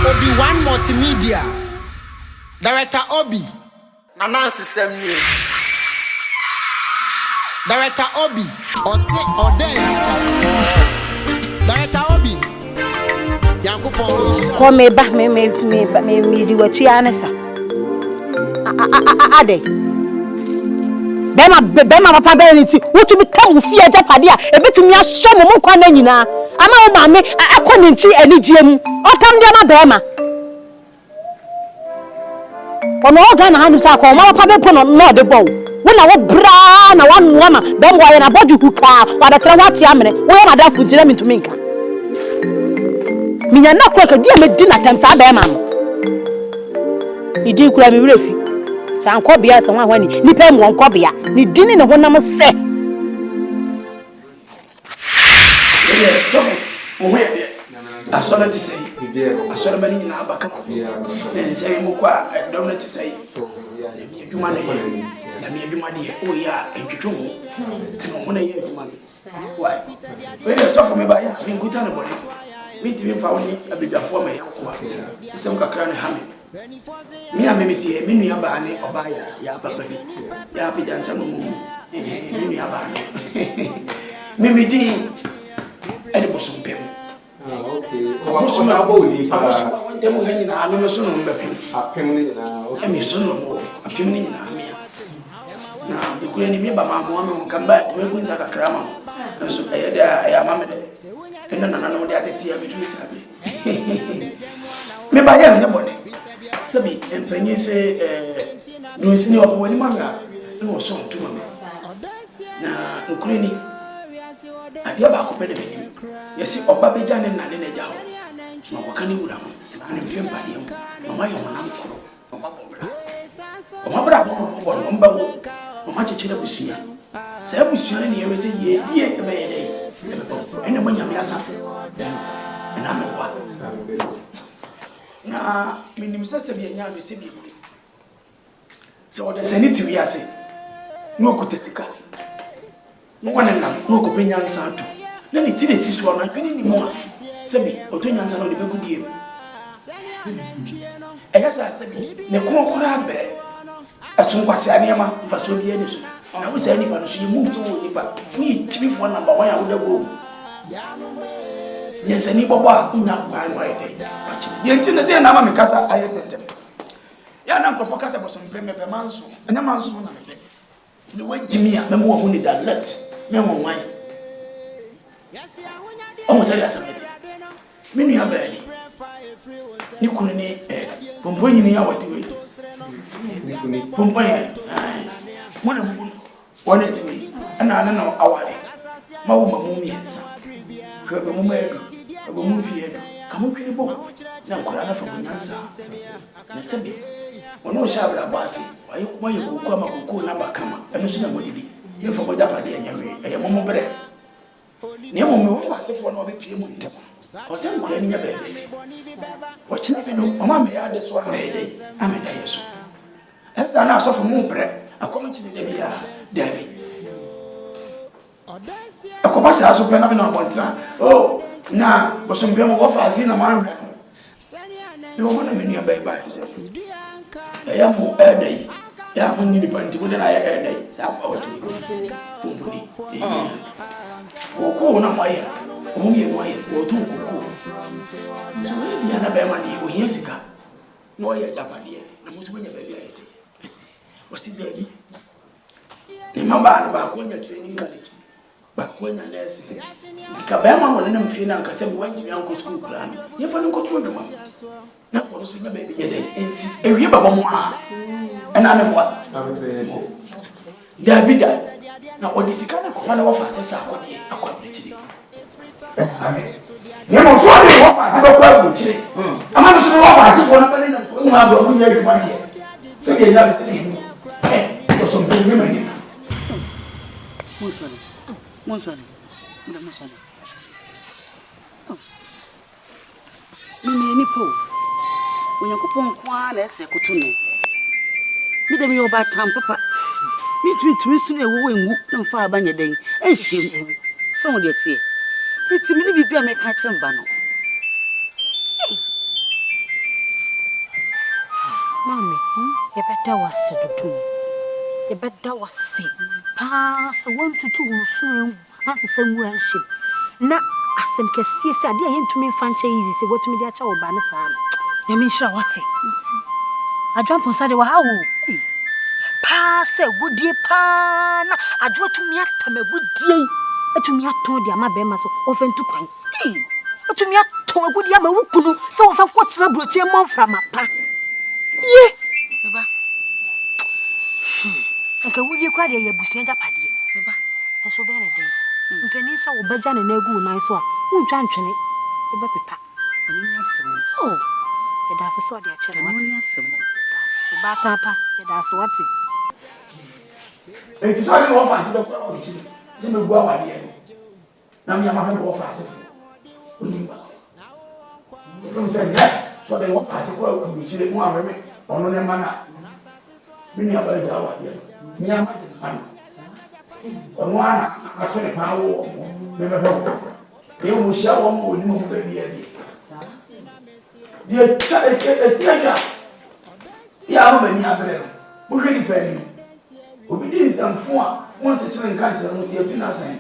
Obi1 Multimedia. Director Obi. Nancy Semni. Director Obi. Ɔdɛnsi. Director Obi. Yankopɔn. Come back me di what you answer. Ade. Bema papa beniti. What you become fear Japadia. A bit to me a show mo kwa na nyina. Ama o ma me akɔ nti ani giemu. Otam de na bema. Ono Ghana hanu sa ko ma papa be pono no de bow. When I walk bra na one woman, then why na bodu kuka, or the trawati amene, where my dad would jam into Minka. Mina na kwa ka dia me dinner time sa be mam. Idi kura me refi. Sa anko bia so wan wani, ni pem won ko bia. Ni dini ne honam se. Asola ti sei. Asola bani na abaka. Na sei mo kwa dom na ti sei. Mi adwuma na ye. Na mi adwuma de o ya entwetwe ho. Ti no na ye adwuma no. Why? We dey talk for me ba ya. Mi nkuta na boni. Mi ti mi fa woni abedafo ma ye kwa. Isem kakra na ha me. Mi a me ti mi nua ba ne oba ya papa bi. Ya apejansa no mu. Mi nua ba ne. Mi di ene bosom pem. Okay. What's my body? Demo hanging on the son of a penny now. I mean, son of a few minutes. Now, you couldn't even by my woman come back. We're going to have a cram. And so I am a man. And then I know that it's here between Sabi. Maybe I am nobody. Sabi, and when you say, no, it's no one manga. No, so to me. Now, Ukraine. Adia ba ko pede benim yesi oba beja ne nane na jawo ma wakani wura mo na mfem ba dem mama yo manam ko mama bobla mama bra bo mba wo mama chechire busuya sai busuya ne ye wese ye die e be ye dai ene mo nyame asafo na me wa na minim sase bi nya me se bi so the sanity we ase no kutesika no one na no ko penya nsa to na ni tire siso na kwini ni mo sebi otonya nsa no de begudie eya sa sebi ne ko kora be asun kwase anema faso die ni so na wo sai ni pa no so yimu nti wo ni pa ni tibi fo number 1 ya wo da go yense ni bobo a kunya kwa no ide achi yenti na de na ma me kasa ayetetem ya na nkofo kasa boso mpeme pe manso anya manso na me ni wajimia memo wo ni dalet memo wai o say asamete minu ya bani ni kunu ni pompo nyini ya watiwe ni kunu pompo ya mona mbu wona tiwe ana na awale mawo mamu miensa hwebe mu medo ebo mu fie do kamo twini bo na nkura na fa munyansa na sebi ono shabla basi wayo moyo ko ama ko na bakama eno sina modidi ye fo boja pade enyawe eye momo bere ne momo wo fa sefo na obepie mu ntem o se nkura ni nya ba bisi o chine bi no mama me ya de so na ede ameda yeso esa na asofo mu bere akomo chine de bia dabi akoba se aso pe na bi na bontra oh na boso mbia mo wo fa asi na manwe yo mona me ni aba ba se ya mu edai ya mun ni panti ko na ya edai sa ba wato pumpuni ko na mai o mu ye mai o tu ko so ya na ba ma ni o hiesika no ya japanie na musu nya ba bia edai besti wasi bia ni ni mamba ba ko nya training college ba ko nya nurse ka ba ma wona na mfi na nkasa bi wanji an ko school plan ye fa nko tro dwuma na ko so nya ba bia edai ensi ewie ba mo a and I'm what? Davida. Now, what is the kind of fun of us? I quite rich. You know, so I offer so quite rich. I'm not sure of us if one of them have a good money. So they have seen him. For some women. Monson. Mimi po. When you go on one, let's say, Cotonou. Me dem yo ba tam papa me tumi su na ewo enwu na mfa abanye den ehiem so wo de tie eti me bibia me ka kire mba no better was said to you better was say pass one to two soon as the same worship. Na asem kesi ase ade aye ntumi fanche easy say what me dey acha oba ne saa ya me nhira wate adwan ponsa de wa ha wo pa se gudie pa na adwo tumi atama gudie etumi aton de ama be ma so ofentu kwan etumi aton gudie ama wukunu se wo fa kwotena brochie monfra mapa ye baba nka wudie kwa de ya busia japade baba eso be ne den mpeni sa wo baja ne nagu nan so a untwa ntwene e ba pepa ni asem oh ya da so de a chere wate ni asem da se ba papa ya da so wate e ti so ni wo fa se be kwa o chi se me gua wa de na me ama fe wo fa se fu oni ba o se ya so de wo fa se kwa o chi le mu a me ono ne mana mi ni aba ja wa de mi ama de fa ono ana atone pa wo me me ho e mo shia wo mo ni mo be bia dia dia ya ho mani abre mo hwe ni pa ni obi di nsamfo a mo se kire nka kire mo se atu na san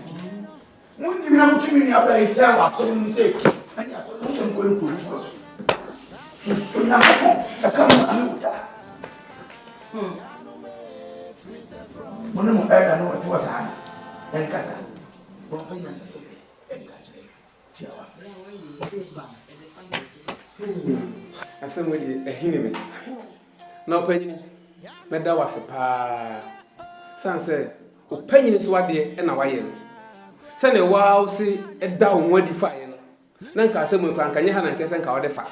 mo ni na mo tumi ni abre Israel wa so ni se anya so mo sem ko en ko so na ko ta kam anu da mo no mo era no ti wasa en casa bo pa ina sa en casa tiawa asem we di ehine me na opanyini me da wase pa sanse opanyini so wade e na waye no se ne wa o se e da wo wadi fa ye no na nka asem we kwa nka nye ha na nke se nka wode fa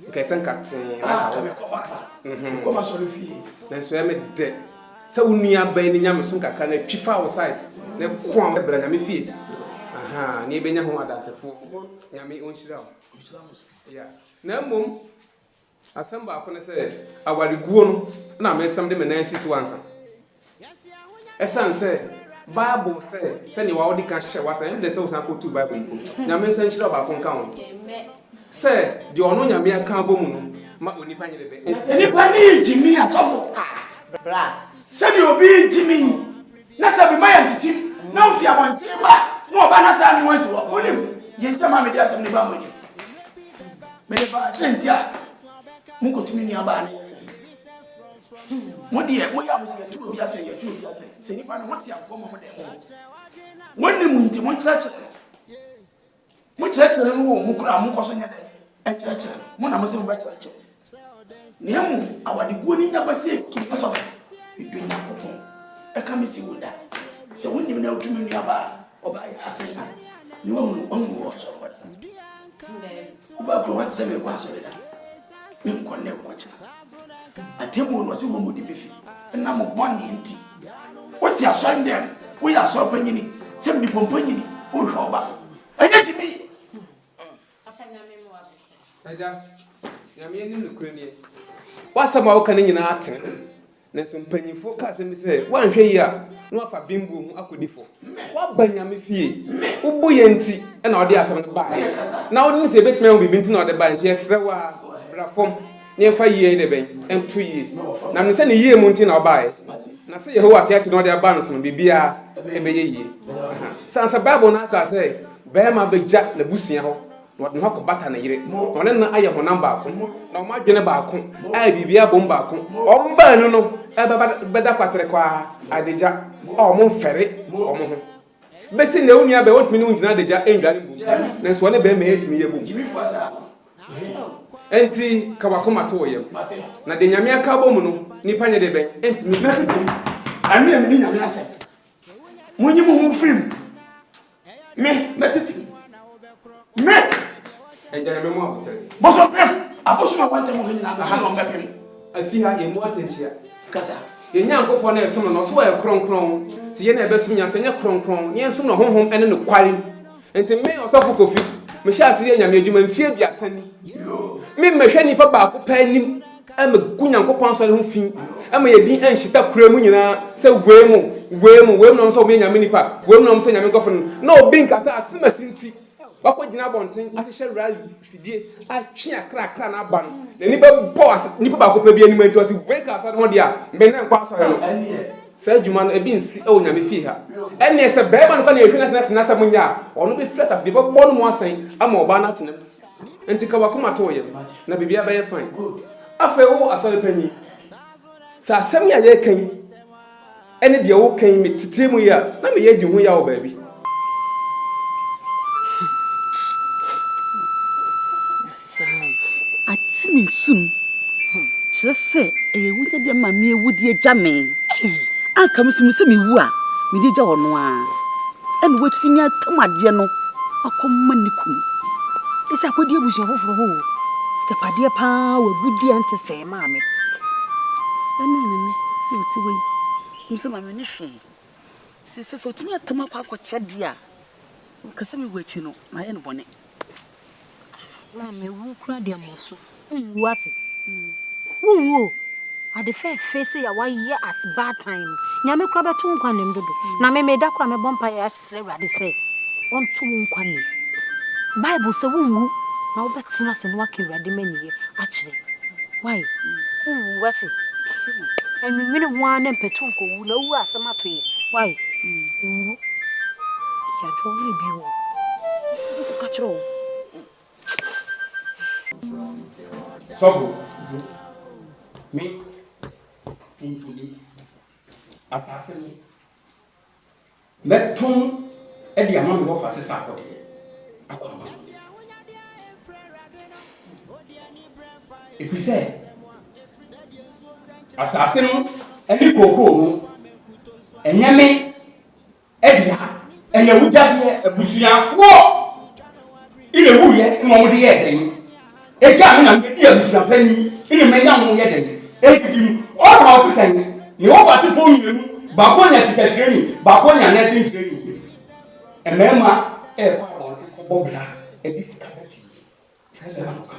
nke se nka tin na ka wo ko ma so le fi na so ya me de se unua ban ni nyame so nkaka na twifa wo side na kwam bra nyame fie aha ni benya ho adasefo nyame onhyira wo ya na mom asamba akone se awariguo no na mesam de me 961 sa esan se bible se ni wa odi kan hye wa san de se usan ko tu bible ko nyame san hyira ba ko kan wo se de ono nyame aka abomu no ma onipa nyele be enipa ni jimi atofo Bra. se ni obi jimi na se bi maya titim na ofi abontere ba mo ba na sa ni wansi wo onim ye ntia ma me dia asem ni ba mo ni me de ba sentia mo ko tumi ni aba na yese mo de mo ya mo se tu obi ase ye tu obi ase se ni pa na mo ti anko mo de mo wonni mu nti mo kira no mo kura mo ko so nya de e kira mo na mo se mo ba kira ne mu awade guo ni nya ba se ki paso idunya ko e ka mi si woda se wonni na otumi ni aba oba ya ase na ni wo wo so wada oba ko wat se me kwa so da me ko ne ko cha atemu no se wo mo di befi na mo boni nti what ya so ndem wo ya so panyini se mi pompanyini wo hwo ba anya timi aja nyame ni nukure ni wasama wo kan nyina aten na so mpanyifo ka se mi se wanhwe yi a no afa bimbu hu akodifo wa banyame fie wo boye nti na odi asem no ba na odi se betme wo bibi nti na odi ba nti esre wa brafom ne fa yie de ben entu yie na me se ne yie mu nti na obae na se Yehowa te ase na odi aba no so bibia ebeye yie sansa bible na ka se be ma beja na busua ho no hako bata na yire no ne na aye honam ba ko na o ma dwene ba ko ai bibia bom ba ko o mba nu no e beda kwatere kwa adeja o mo mfere o mo ho besi na unia be wotumi ni ngina adeja endware mbum na so ne be me hetumi ye bum jimi fuasa enti kawakoma to ye na de nyame aka bom no nipa nye de ben entimi ami mi nyame ase munyi mu film me metiti me ejare me mo abotere boso pem afoso ma kwante mo hina afoso no mbepem afi ha emu atentia kasa ye nyankopɔ na esum no so wa kronkron ti ye na ebesum nya senya kronkron ye nsum no honhom ene no kware enti me osofo kofi me sha asiri nyame adwuma mfie biasani me mehwe nipa ba ko pa anim ama gu nyankopɔ so le ho fin ama ye din anhita kura mu nyina se gwemu no so me nyame nipa gwemu no so nyame gofo no na obi nkasa asema sinti wako gyina bonten ahyehyɛ rally fidie atwe akra na aba no na nipa boss nipa ba ko pa bi anim anti o break asɔre ho dia mbe na nkwa asɔre no ɛne sɛ adwuma no ebi nsi ɛwɔ nyame fie ha ɛne sɛ bɛɛba no fa na ehwe na sɛ munya ɔno be fresh up de bɔ no mu asan ama ɔba na tena enti ka wakoma to yɛ na bibia bɛyɛ fine afɛ wo asɔre panyi sa asɛm ya yɛ kan ɛne de wo kan me tete mu ya na me yɛ di ho ya wo baabi atimi sum kyerɛ ɛyɛ wunya de ma me ewudie gyame aka me sum sɛ me wu a me di gya ɔno a ɛne watimi atam adeɛ no akɔma ne kum ɛsɛ akɔdi abusu foforo ho tapadeɛ paa wagudie ante sɛ ma me ɛne sɛ oti wei me sɛ ma me ne hwe sɛ otimi atam akɔkyɛ de a kasa me wachi no na yɛ no bɔne Mama, who cried your muscle? What? Who? I the fair face ya 1 year as bad time. Yame crab at 2 quanem do. Na me made that crame a bumpire as they say. 1 2 quanem. Bible say woo. Now that's us and working ready many actually. Why? What's it? And we mean 1 and petunco who know us a matter. Why? You're drawing you. Catch all. Sofo. Me intuli asase ni. Meton e di ama me go fase sa akode. Akoma. If you say asase no eni koko no enyame e dia enye wujade ebusuafo ile wuye mo mo de ye den eja me na me dia busuafani ile me ya mo ye den egidim o ka o sen ni o fa se fo mienu ba ko nya tita training ba ko nya nursing training emema e ko abon ti ko bobra e disika se na ko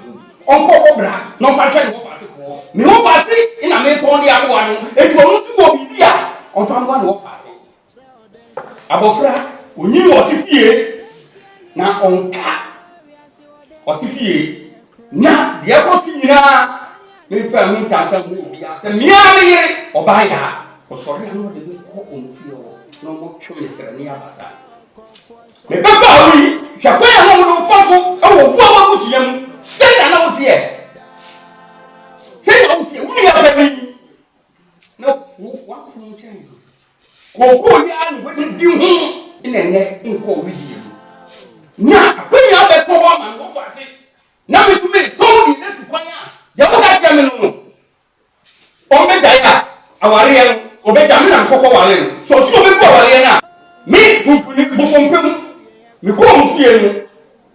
onko bobra no fa twa ni o fa se fo mi o fa se ina me ton dia ko anu etu o su wo bibia on fa ngwa no fa se abofra onyi wo si fie na onka o si fie na de ko si nyina me fa mi tansa mu obi ase mia me yire oba ya o sori anu de ko on fie o no mo twe sere ne abasa me be fa wi hwa kwa ya no fafo e wo bu aba busu yam sei na na wo tie wi ya ba mi no wa ko chen ko ya ni we di hu ina ne nko wi di na akwanya be to wa man wo fa se na me tumi to ni na tu kwanya ya wo ka tia me no o me daya aware ya o be jam na nkokọ wale no so so be bu aware na me bu ni bu fompem me ko mo fie no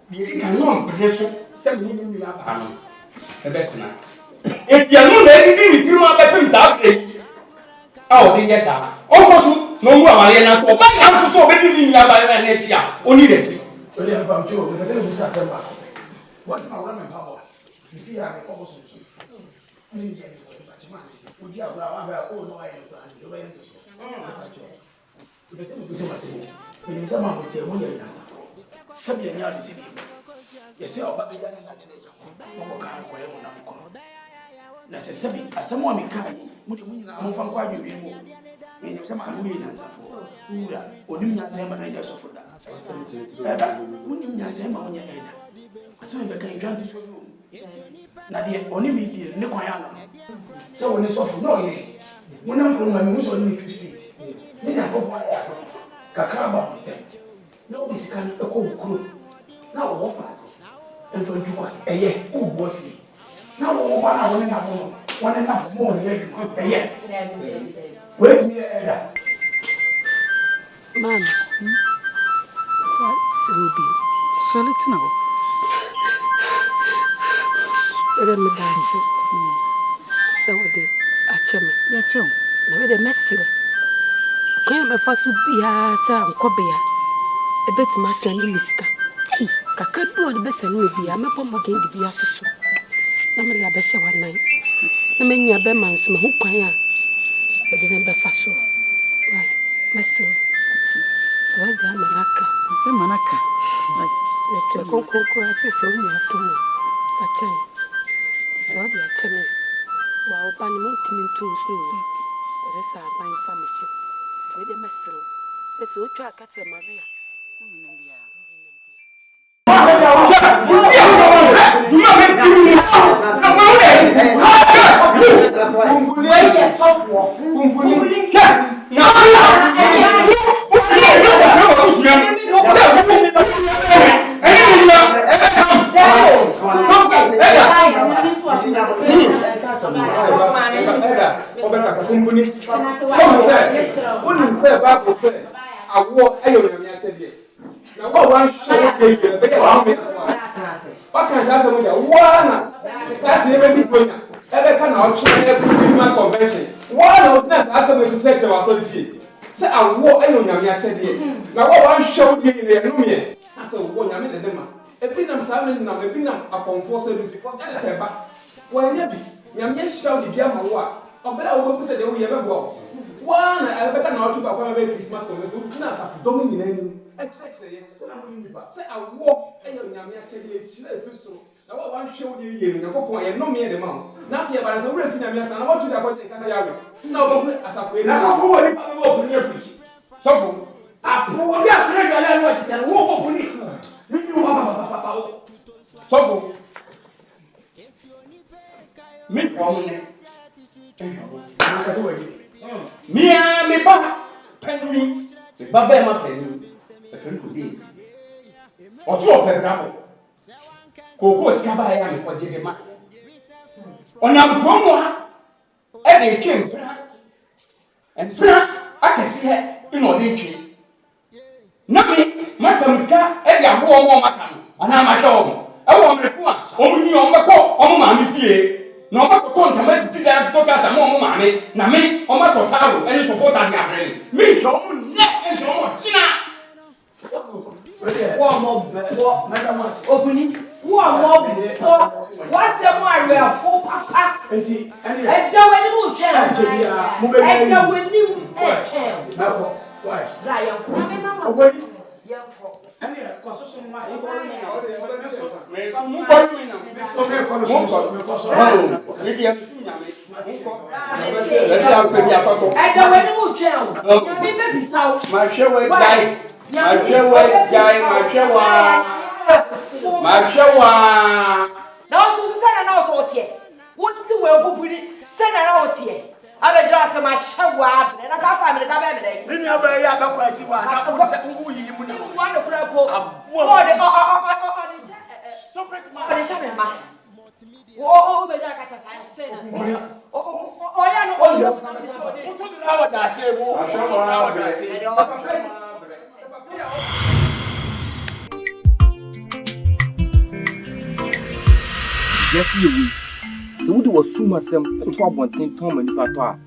di ka no mpre so se me ni ya ba no e be tena etia no na edi ni firma ba pem sa bre a o de yesa o ko so no mu aware na so ba ya so be di ni ya ba na etia oni de ti so le am cho me se le busa se ba what my woman power if you have a almost so ni dia ni ko ba chima o dia bra wa ba o no ai bra ni do ba yen so se le busa ma se ni se ma mo che mo ya ya sa sabi ya nya di si ya se o ba bi ya na ne ja mo ka ko ye mo na ko na se sabi asamo mi kai mo de mo nyina mo fa ko adwe wi mo ni se ma mo ni na sa fo ura onim nya se ma na ja so fo da ada munim nya se ma wonya eda aso be kan dwan to na de oni mi die ne kwan ya no se woni so fo no ire wonam ko ma mi so ni mi street ni na ko ba ya kakra ba mo te na obi sika no ko kuro na wo fase en fo du kwa eye o bo fi na wo ba na woni na mo woni na mo ni edu eye wait me eda man Silbi, solitina. Ere me dance. So de acheme. Ya chem. Na me de mesire. Kan me fasu bia sa nkobea. Ebeti ma send liska. Kakra bi o de be send me bia me pomo de bia soso. Na me ya be hye wanan. Na me nua be man so me ho kwan a. Be de be faso. Wai, mesire. Waza manaka. Manaka. Let's go sis on your phone. Fachan. This all the chemi. While Banimont too soon. This are buying family. With a messel. Says so track at Maria. Now what one show what can I say? One, that's the every point. Every kind of Christmas convention. One of them has some section was so deep. Say I walk alone. Now what one show in the room here? I said, "What I mean the demo. A bit of salmon, now a bit upon 4 services. Why, maybe you just show the Gamma what? Or better, I said, "Oh, you ever go." One, I better not to perform a Christmas convention. Not dominating. Say I walk and you're not so. Now what one show you no point and no me the mount. Now here by the refuge and I want to the point. No, as a friend, that's a poor open your preach. So I poor friend and walk open it. So me me ba penny me ba ma penny. A friend who is. Or two of them now. Coco's Cabaya for Jidema. On our promo, Eddie came, and I can see her in Odinchi. Nothing, Matamska, Eddie, I wore more Macan, and I'm at home. I want to go only on my call, on Mammy Fee. No matter what, the message that took us a more money, Nami, on my total, and support at the brain. Me, your neck and your China. One more, Madam was opening. One more, what's the Maria for Papa? And the winning challenge. And the winning challenge. Why? Zion. And the constitution might I will draw some my shower and I can't find the cabinet. then you have a question. Who you want to put up for oh, the Yakata said, oh, yes, you so would was soon myself to abontin Tom and Papa.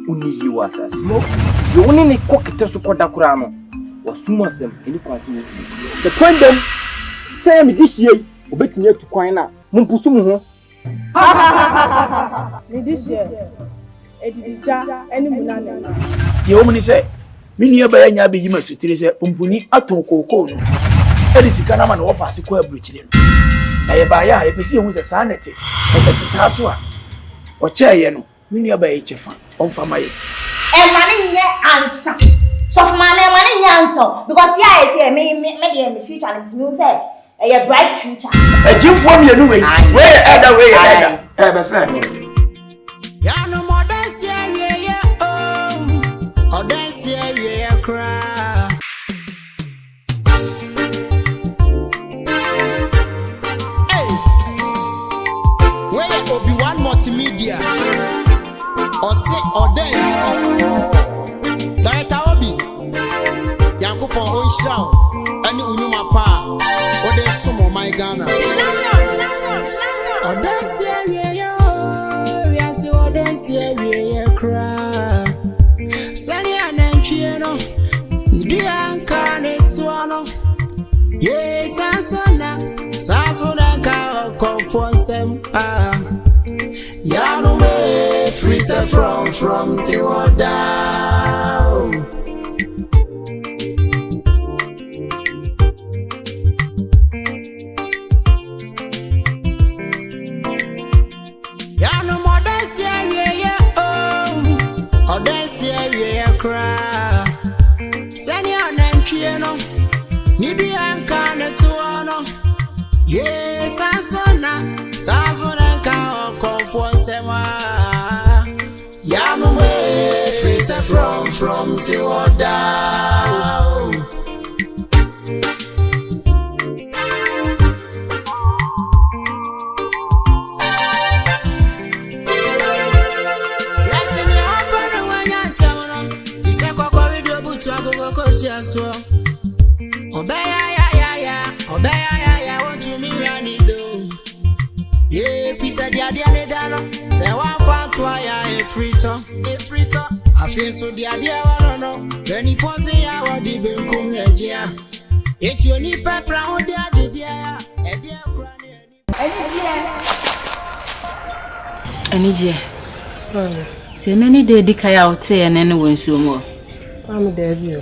Uni you was as no, you only cook it to Sukotacrano was soon myself any question. The point then, say me this year, betting you to Quina, Mumpusumu. This year, Edija, any Munana. The woman say, Minia Bayana be you must utilize Pumpuni Atoko Kono. Elisicanaman offers a queer bridge. I buy a PC with a sanity, as at this house. Or chair, Minia by Chefan, on for my money answer. So money answer. Because yeah, it may in the future, and you say a bright future. A Jim from your new way, where other way, ever said. Ya no more dance yeah, oh, or dance yeah, cry. Obi-Wan multimedia or say Ɔdɛnsi Director Obi Yankopɔn Onhyira ɛne Unuma pa ɔde somo my Ghana Ɔdɛnsi awie we say Ɔdɛnsi awie kra sani anantwie no ndua nka ne toa no ye sasona ka confrontation ya no me free say from till down cry. Send your name, Chieno. Nibi Ankane to honor. Yes, Sasona, Sasona, can call for Sema. Yamu freeze from till down. Obeya, want to me rani do. Yeah, if he said ya dia dano, say one fan to ya a frito. I feel so dia no. 24 say ya wa di ben kum ejia. It's your ni pepra o dia dia e dia krani Anije. Say nani de dikaya o te nani wonsu mo. Am there bio.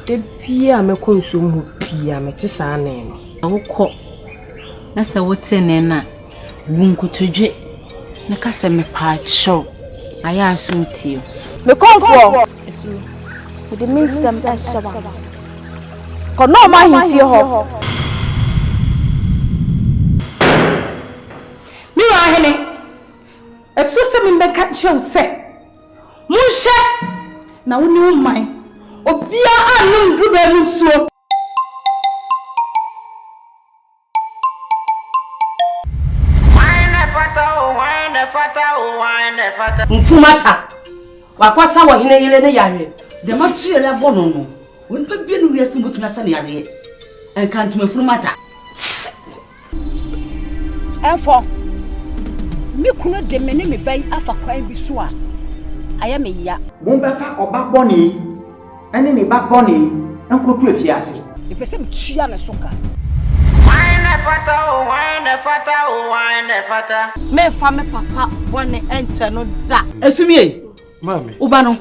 De pia me konsu mu pia me te saa ne no. Awokọ na se wote ne na bunkotodwe na kasa me paacho aya aso tio Me konfo esu me de minsam ashaba ko no ma hifie ho mi wa hene esu se me beka chiro se munhye na woni umman obia anum dube mu suo Mfumata wakwasa wo hene yele ne yare de ma chire le bono no won pa bia no wiase mutumi asa ne yare enka ntuma mfumata enfo mi kuno de me ne me bai afa kwan bi so a aya me ya mo be fa oba boni ene ne ba boni enkotu afiase e pese me tua ne soka me fa me papa bone enche no da esumie mami uba no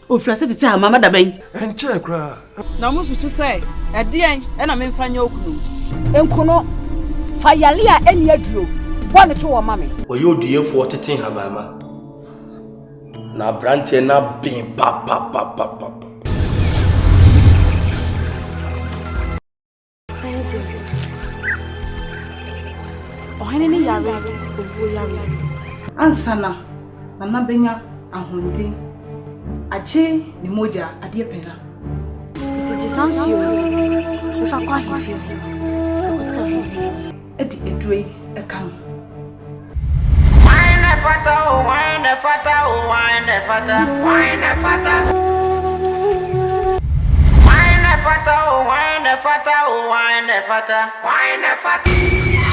ofrase tete ha mama da ban enche kra na mo sutu say edien e na me mfanya okunu enkuno fa yale a eni aduro bone to wo mame oyo odiyefo tete ha mama na brante na bin pa ohene ni yare owo yare ansana na benya ahonde ache ni moja ade pena Iti sansio we fa kwa hifio o so edi edue ekam Wine fata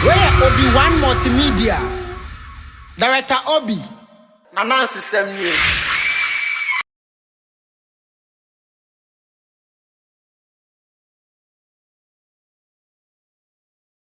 Where Obi One Multimedia Director Obi Nancy Semni